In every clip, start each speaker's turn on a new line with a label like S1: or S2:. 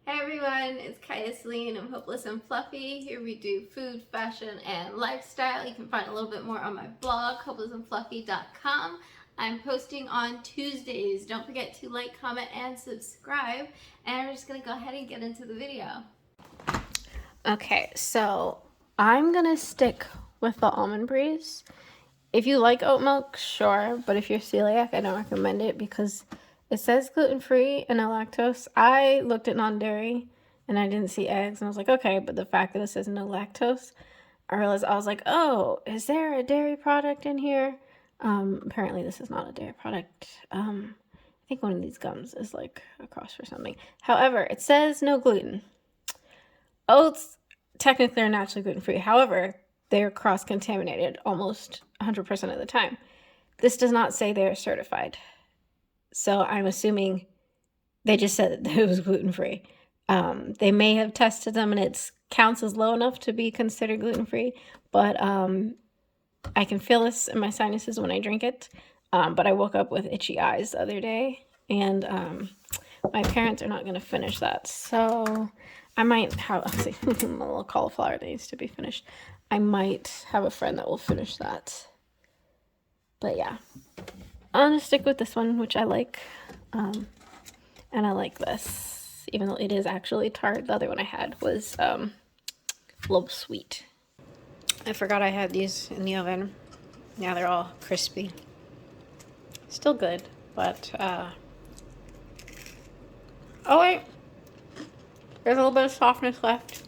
S1: Hey everyone, it's Kaya Celine of Hopeless and Fluffy. Here we do food, fashion, and lifestyle. You can find a little bit more on my blog, HopelessAndFluffy.com. I'm posting on Tuesdays. Don't forget to like, comment, and subscribe. And we're just going to go ahead and get into the video. Okay, so I'm going to stick with the almond breeze. If you like oat milk, sure, but if you're celiac, I don't recommend it because it says gluten-free and no lactose. I looked at non-dairy and I didn't see eggs, and I was like, okay, but the fact that it says no lactose, I was like, oh, is there a dairy product in here? Apparently this is not a dairy product. I think one of these gums is like a cross for something. However, it says no gluten. Oats technically are naturally gluten-free. However, they're cross-contaminated almost 100% of the time. This does not say they're certified. So I'm assuming they just said that it was gluten-free. They may have tested them and it counts as low enough to be considered gluten-free, but I can feel this in my sinuses when I drink it. But I woke up with itchy eyes the other day, and my parents are not going to finish that. So I might have, let's see, a little cauliflower that needs to be finished. I might have a friend that will finish that. But yeah, I'm going to stick with this one, which I like. And I like this, even though it is actually tart. The other one I had was a little sweet. I forgot I had these in the oven. Now they're all crispy. Still good, but oh wait, there's a little bit of softness left.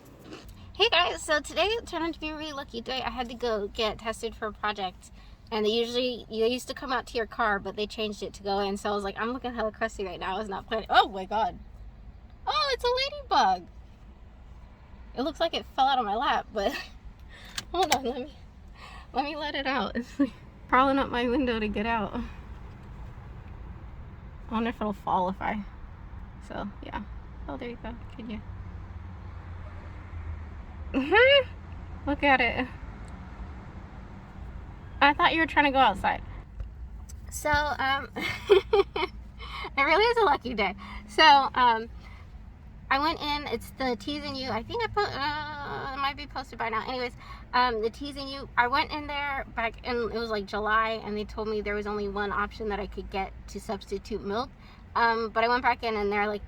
S1: Hey guys, so today turned out to be a really lucky day. I had to go get tested for a project, and you used to come out to your car, but they changed it to go in. So I was like, I'm looking hella crusty right now. I was not planning. Oh my god. Oh, it's a ladybug. It looks like it fell out of my lap, but hold on, let me let it out. It's like crawling up my window to get out. I wonder if it'll fall if I. So yeah. Oh, there you go. Can you? Look at it. I thought you were trying to go outside. So it really is a lucky day. So I went in. It's the Teasing You. I think I put. It might be posted by now. Anyways, the Teasing You. I went in there back in. It was like July, and they told me there was only one option that I could get to substitute milk. But I went back in, and they're like,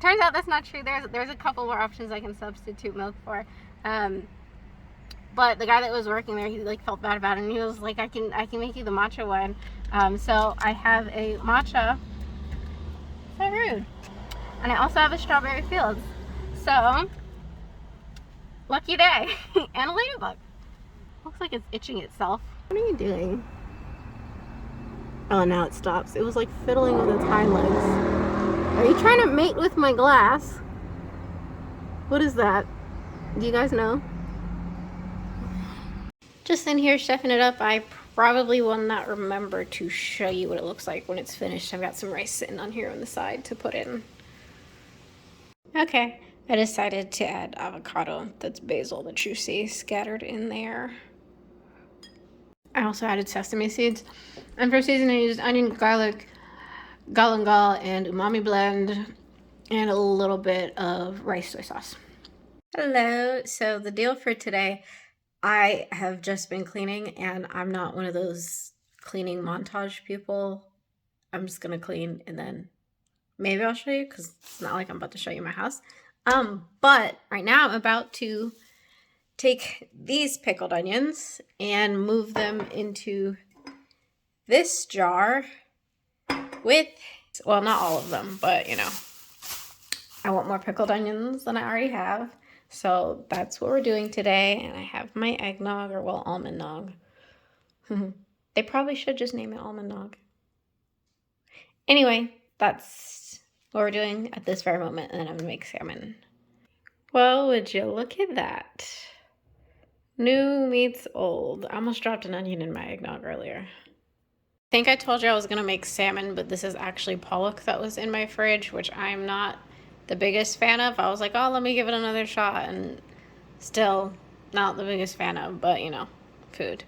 S1: turns out that's not true. There's a couple more options I can substitute milk for. But the guy that was working there, he like felt bad about it, and he was like, I can make you the matcha one. So I have a matcha. So rude. And I also have a strawberry fields. So lucky day. And a ladybug. Looks like it's itching itself. What are you doing? Oh, now it stops. It was like fiddling with its hind legs. Are you trying to mate with my glass? What is that? Do you guys know? Just in here chefing it up. I probably will not remember to show you what it looks like when it's finished. I've got some rice sitting on here on the side to put in. Okay, I decided to add avocado, that's basil that you see scattered in there. I also added sesame seeds. And for seasoning, I used onion, garlic, galangal, and umami blend, and a little bit of rice soy sauce. Hello, so the deal for today, I have just been cleaning, and I'm not one of those cleaning montage people. I'm just gonna clean and then maybe I'll show you, because it's not like I'm about to show you my house. But right now I'm about to take these pickled onions and move them into this jar with, well, not all of them, but you know, I want more pickled onions than I already have. So that's what we're doing today. And I have my eggnog, or well, almond nog. They probably should just name it almond nog. Anyway, that's what we're doing at this very moment, and then I'm gonna make salmon. Well, would you look at that? New meets old. I almost dropped an onion in my eggnog earlier. I think I told you I was gonna make salmon, but this is actually pollock that was in my fridge, which I'm not the biggest fan of. I was like, oh, let me give it another shot, and still not the biggest fan of, but you know, food.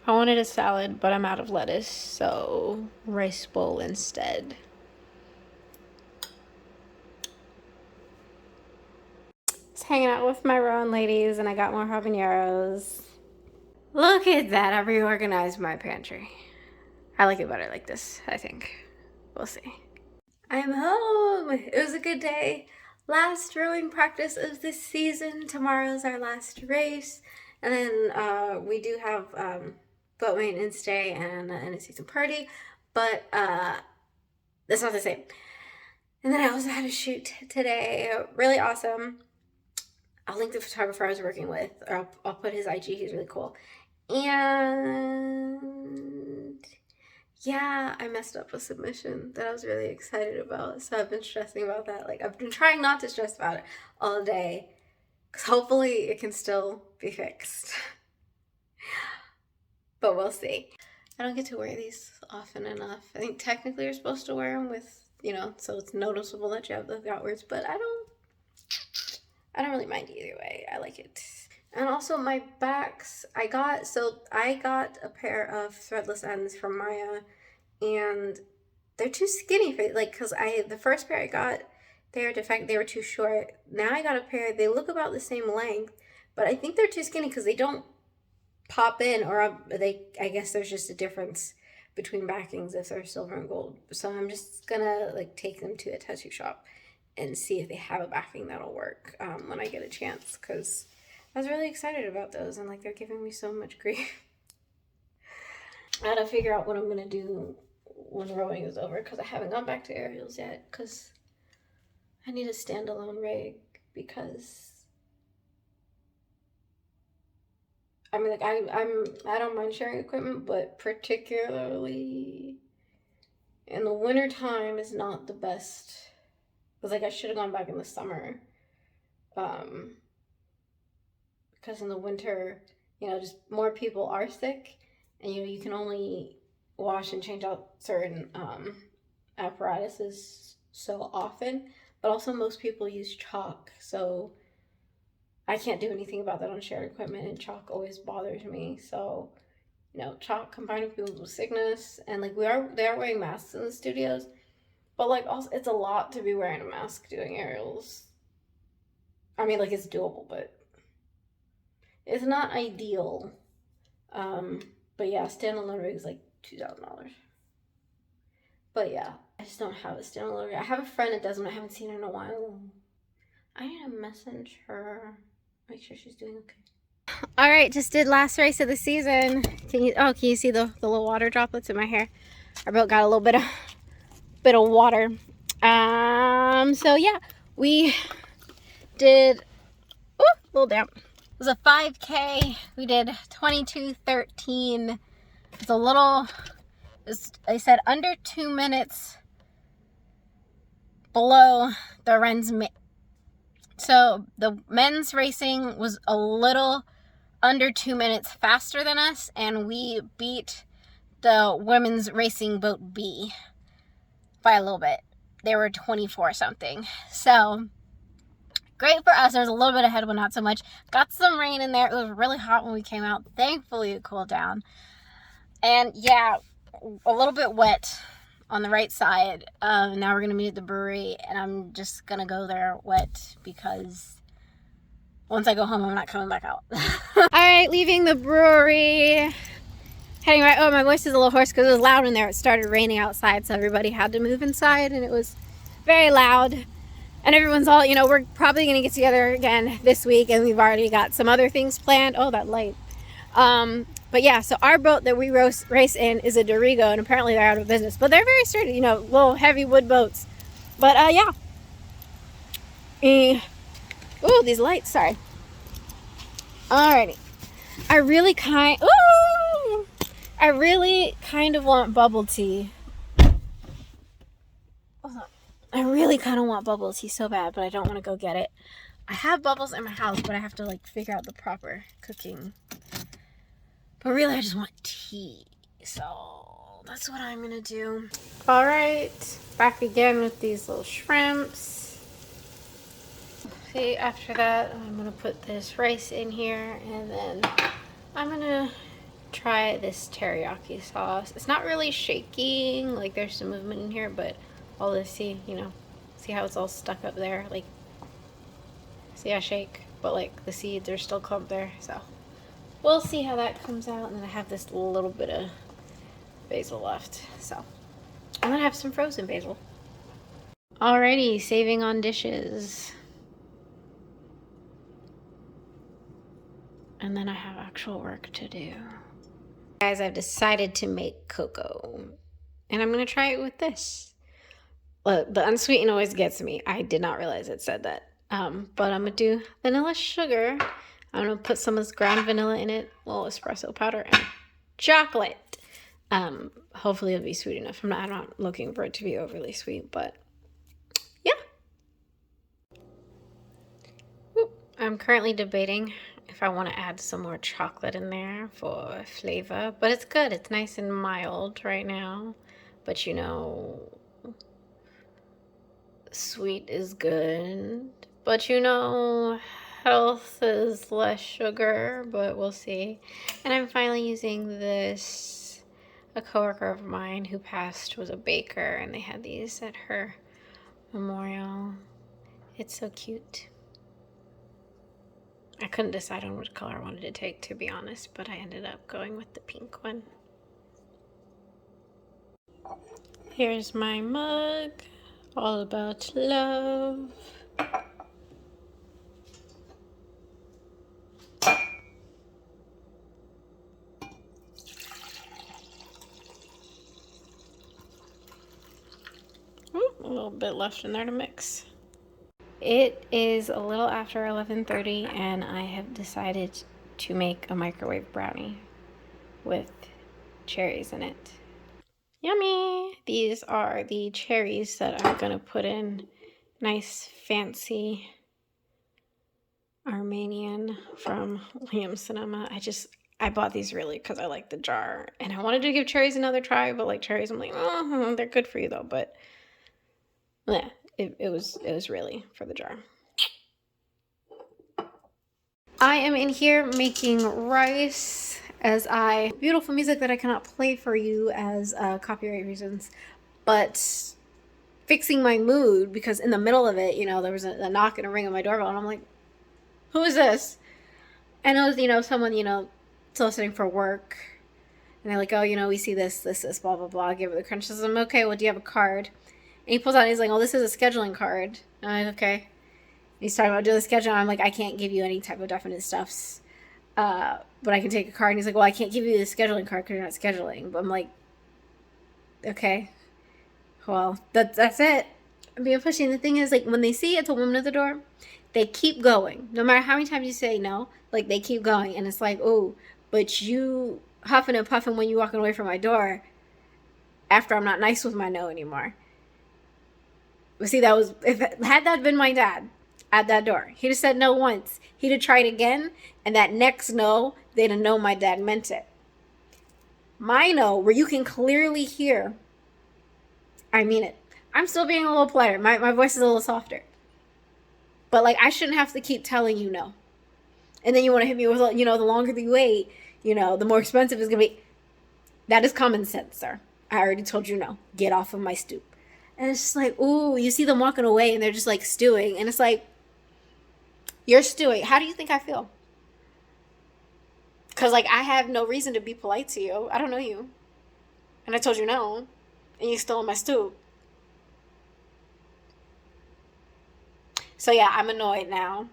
S1: I wanted a salad, but I'm out of lettuce, so rice bowl instead. hanging out with my Rowan ladies, and I got more habaneros. Look at that, I reorganized my pantry. I like it better like this, I think. We'll see. I'm home. It was a good day. Last rowing practice of this season. Tomorrow's our last race. And then we do have boat maintenance day and a season party. But that's not the same. And then I also had a shoot today. Really awesome. I'll link the photographer I was working with. Or I'll put his IG. He's really cool. And yeah, I messed up a submission that I was really excited about. So I've been stressing about that. Like, I've been trying not to stress about it all day, because hopefully it can still be fixed. But we'll see. I don't get to wear these often enough. I think technically you're supposed to wear them with, you know, so it's noticeable that you have the outwards, but I don't really mind either way. I like it. And also my backs, I got a pair of threadless ends from Maya, and they're too skinny for, like, because the first pair I got, they were defective, they were too short. Now I got a pair, they look about the same length, but I think they're too skinny because they don't pop in, or I guess there's just a difference between backings if they're silver and gold. So I'm just gonna like take them to a tattoo shop and see if they have a backing that'll work when I get a chance, because I was really excited about those, and like they're giving me so much grief. I gotta figure out what I'm gonna do when rowing is over, because I haven't gone back to aerials yet, because I need a standalone rig, because I mean, like I don't mind sharing equipment, but particularly in the winter time is not the best. Because like I should have gone back in the summer. Because in the winter, you know, just more people are sick, and you can only wash and change out certain apparatuses so often. But also most people use chalk, so I can't do anything about that on shared equipment, and chalk always bothers me. So, you know, chalk combined with people with sickness, and like they are wearing masks in the studios, but like also it's a lot to be wearing a mask doing aerials. I mean, like it's doable, but it's not ideal. But yeah, standalone rig is like $2,000. But yeah, I just don't have a standalone rig. I have a friend that does them. I haven't seen her in a while. I need to message her. Make sure she's doing okay. All right, just did last race of the season. Can you see the little water droplets in my hair? Our boat got a little bit of water. So yeah, we did a little damp. It was a 5K. We did 22:13. It's a little, I said under 2 minutes below the men's. So the men's racing was a little under 2 minutes faster than us, and we beat the women's racing boat B by a little bit. They were 24 something. So great for us. There was a little bit of headwind, not so much. Got some rain in there. It was really hot when we came out. Thankfully it cooled down. And yeah, a little bit wet on the right side. Now we're gonna meet at the brewery, and I'm just gonna go there wet, because once I go home I'm not coming back out. All right, leaving the brewery, heading right. Oh, my voice is a little hoarse because it was loud in there. It started raining outside, so everybody had to move inside, and it was very loud. And everyone's all, you know, we're probably gonna get together again this week, and we've already got some other things planned. Oh, that light. But yeah, so our boat that we race in is a Dorigo, and apparently they're out of business. But they're very sturdy, you know, little heavy wood boats. But yeah. Ooh, these lights, sorry. Alrighty. I really kind of want bubble tea. I really kind of want bubble tea so bad, but I don't want to go get it. I have bubbles in my house, but I have to like figure out the proper cooking. But really, I just want tea. So that's what I'm gonna do. All right, back again with these little shrimps. See, after that, I'm gonna put this rice in here, and then I'm gonna try this teriyaki sauce. It's not really shaking, like there's some movement in here, but all this, see how it's all stuck up there, like See, I shake, but like the seeds are still clumped there, so we'll see how that comes out. And then I have this little bit of basil left, so I'm gonna have some frozen basil. Alrighty, saving on dishes. And then I have actual work to do. Guys, I've decided to make cocoa. And I'm gonna try it with this. Look, the unsweetened always gets me. I did not realize it said that. But I'm gonna do vanilla sugar. I'm gonna put some of this ground vanilla in it, a little espresso powder, and chocolate. Hopefully it'll be sweet enough. I'm not looking for it to be overly sweet, but yeah. I'm currently debating if I want to add some more chocolate in there for flavor, but it's good. It's nice and mild right now, but you know, sweet is good, but you know, health is less sugar, but we'll see. And I'm finally using this. A coworker of mine who passed was a baker, and they had these at her memorial. It's so cute. I couldn't decide on which color I wanted to take, to be honest, but I ended up going with the pink one. Here's my mug, all about love. Ooh, a little bit left in there to mix. It is a little after 11:30 and I have decided to make a microwave brownie with cherries in it. Yummy! These are the cherries that I'm gonna put in. Nice fancy Armenian from Liam Cinema. I bought these really because I like the jar and I wanted to give cherries another try, but like cherries I'm like, oh, they're good for you though, but yeah, it was really for the jar. I am in here making rice as beautiful music that I cannot play for you as copyright reasons, but fixing my mood because in the middle of it, you know, there was a knock and a ring on my doorbell and I'm like, who is this? And it was, you know, someone, you know, soliciting for work. And they're like, oh, you know, we see this, blah, blah, blah. Give it the crunch. I'm okay, well, do you have a card? And he pulls out and he's like, oh, this is a scheduling card. And I'm like, okay. And he's talking about doing the schedule. I'm like, I can't give you any type of definite stuffs. But I can take a card. And he's like, well, I can't give you the scheduling card because you're not scheduling. But I'm like, okay. Well, that's it. I'm being pushy. And the thing is, like, when they see it's a woman at the door, they keep going. No matter how many times you say no, like, they keep going. And it's like, oh, but you huffing and puffing when you walking away from my door after I'm not nice with my no anymore. But see, had that been my dad at that door, he'd have said no once. He'd have tried again, and that next no, they'd have known my dad meant it. My no, where you can clearly hear, I mean it. I'm still being a little politer. My voice is a little softer. But, like, I shouldn't have to keep telling you no. And then you want to hit me with, you know, the longer you wait, you know, the more expensive it's going to be. That is common sense, sir. I already told you no. Get off of my stoop. And it's just like, ooh, you see them walking away and they're just, like, stewing. And it's like, you're stewing. How do you think I feel? Because, like, I have no reason to be polite to you. I don't know you. And I told you no. And you're still on my stoop. So, yeah, I'm annoyed now.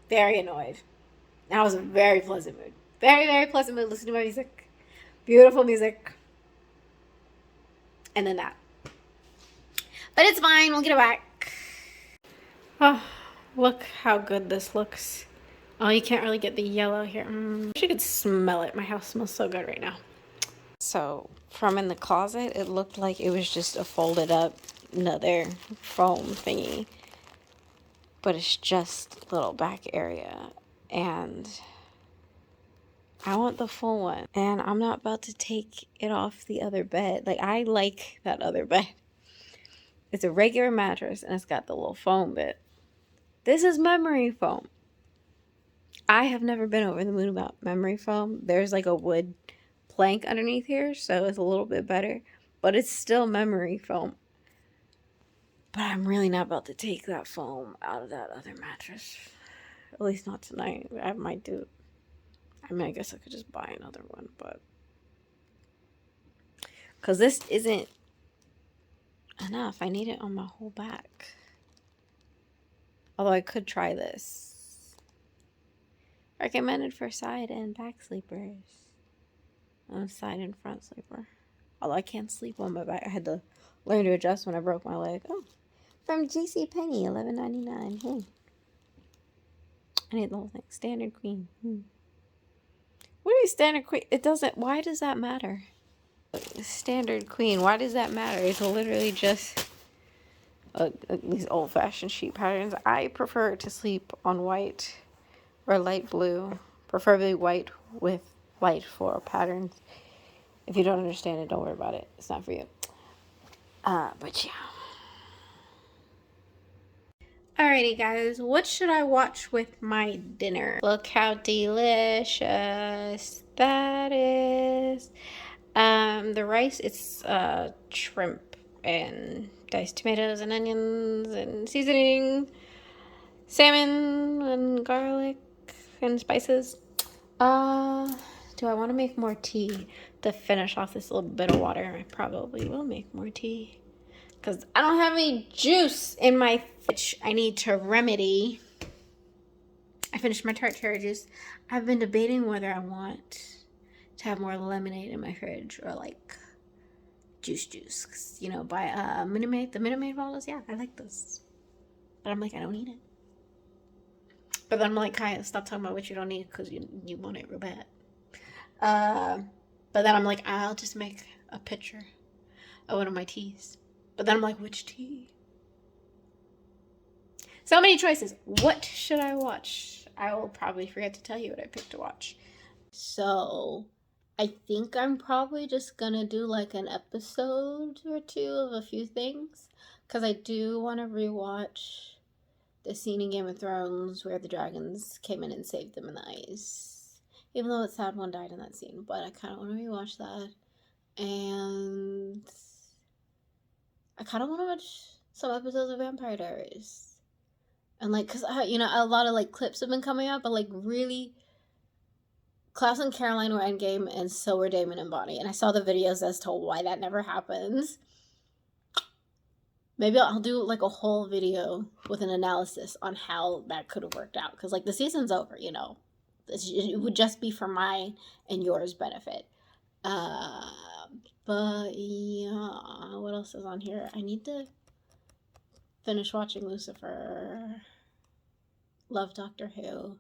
S1: Very annoyed. And I was in a very pleasant mood. Very, very pleasant mood. Listen to my music. Beautiful music. And then that. But it's fine. We'll get it back. Oh, look how good this looks. Oh, you can't really get the yellow here. I wish you could smell it. My house smells so good right now. So, from in the closet, it looked like it was just a folded up another foam thingy. But it's just a little back area. And I want the full one. And I'm not about to take it off the other bed. Like, I like that other bed. It's a regular mattress and it's got the little foam bit. This is memory foam. I have never been over the moon about memory foam. There's like a wood plank underneath here, so it's a little bit better. But it's still memory foam. But I'm really not about to take that foam out of that other mattress. At least not tonight. I might do. I mean, I guess I could just buy another one, but... Because this isn't enough. I need it on my whole back. Although I could try this. Recommended for side and back sleepers. Side and front sleeper. Although I can't sleep on my back. I had to learn to adjust when I broke my leg. Oh, from JCPenney, $11.99. I need the whole thing. Standard queen. What is standard queen? It doesn't. Why does that matter? Standard queen. Why does that matter? It's literally just these old-fashioned sheet patterns. I prefer to sleep on white or light blue, preferably white with light floral patterns. If you don't understand it, don't worry about it. It's not for you. But yeah. Alrighty, guys. What should I watch with my dinner? Look how delicious that is. The rice, it's shrimp and diced tomatoes and onions and seasoning, salmon and garlic and spices. Do I want to make more tea to finish off this little bit of water? I probably will make more tea because I don't have any juice in my fridge. I need to remedy. I finished my tart cherry juice. I've been debating whether I want to have more lemonade in my fridge or like juice. Cause, you know, by Minute Maid, the Minute Maid bottles, yeah, I like those. But I'm like, I don't need it. But then I'm like, Kaya, stop talking about what you don't need because you want it real bad. But then I'm like, I'll just make a picture of one of my teas. But then I'm like, which tea? So many choices. What should I watch? I will probably forget to tell you what I picked to watch. So I think I'm probably just gonna do like an episode or two of a few things. Because I do want to rewatch the scene in Game of Thrones where the dragons came in and saved them in the ice. Even though it's sad one died in that scene. But I kind of want to rewatch that. And I kind of want to watch some episodes of Vampire Diaries. And like, because, you know, a lot of like clips have been coming up, but like really, Klaus and Caroline were endgame and so were Damon and Bonnie. And I saw the videos as to why that never happens. Maybe I'll do like a whole video with an analysis on how that could have worked out. Because like the season's over, you know. It would just be for my and yours benefit. But yeah, what else is on here? I need to finish watching Lucifer. Love Doctor Who.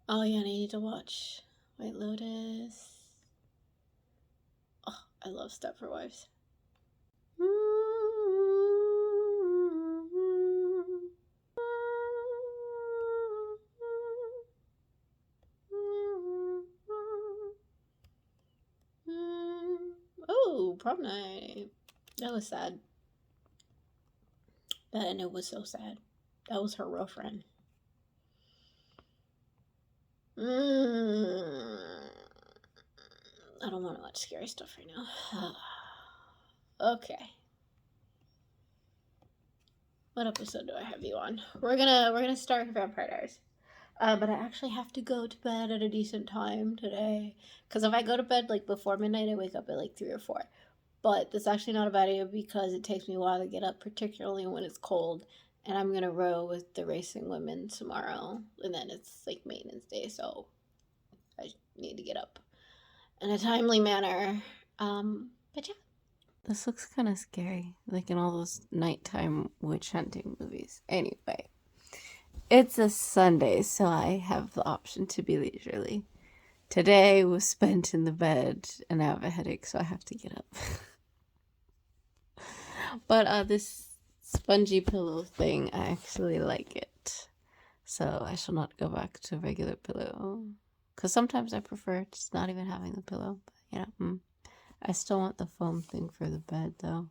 S1: Oh yeah, I need to watch White Lotus. Oh, I love Stepford Wives. Oh, prom night. That was sad. That ended was so sad. That was her real friend. I don't want to watch scary stuff right now. Okay. What episode do I have you on? We're gonna start Vampire Diaries. But I actually have to go to bed at a decent time today. Because if I go to bed like before midnight, I wake up at like 3 or 4. But that's actually not a bad idea because it takes me a while to get up, particularly when it's cold. And I'm going to row with the racing women tomorrow. And then it's like maintenance day, so I need to get up in a timely manner. But yeah. This looks kind of scary, like in all those nighttime witch hunting movies. Anyway, it's a Sunday, so I have the option to be leisurely. Today was spent in the bed, and I have a headache, so I have to get up. But this spongy pillow thing, I actually like it. So I shall not go back to a regular pillow. Because sometimes I prefer just not even having the pillow. But, you know, I still want the foam thing for the bed, though.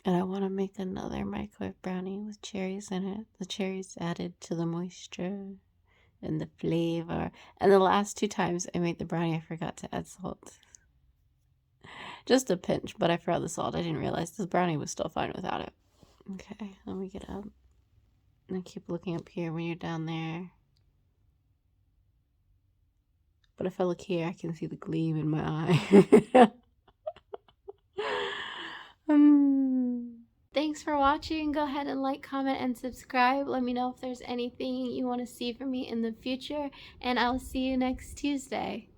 S1: And I want to make another microwave brownie with cherries in it. The cherries added to the moisture. and the flavor. And the last 2 times I made the brownie, I forgot to add salt. Just a pinch, but I forgot the salt. I didn't realize the brownie was still fine without it. Okay, let me get up. And keep looking up here when you're down there. But if I look here, I can see the gleam in my eye. Thanks for watching. Go ahead and like, comment, and subscribe. Let me know if there's anything you want to see from me in the future. And I'll see you next Tuesday.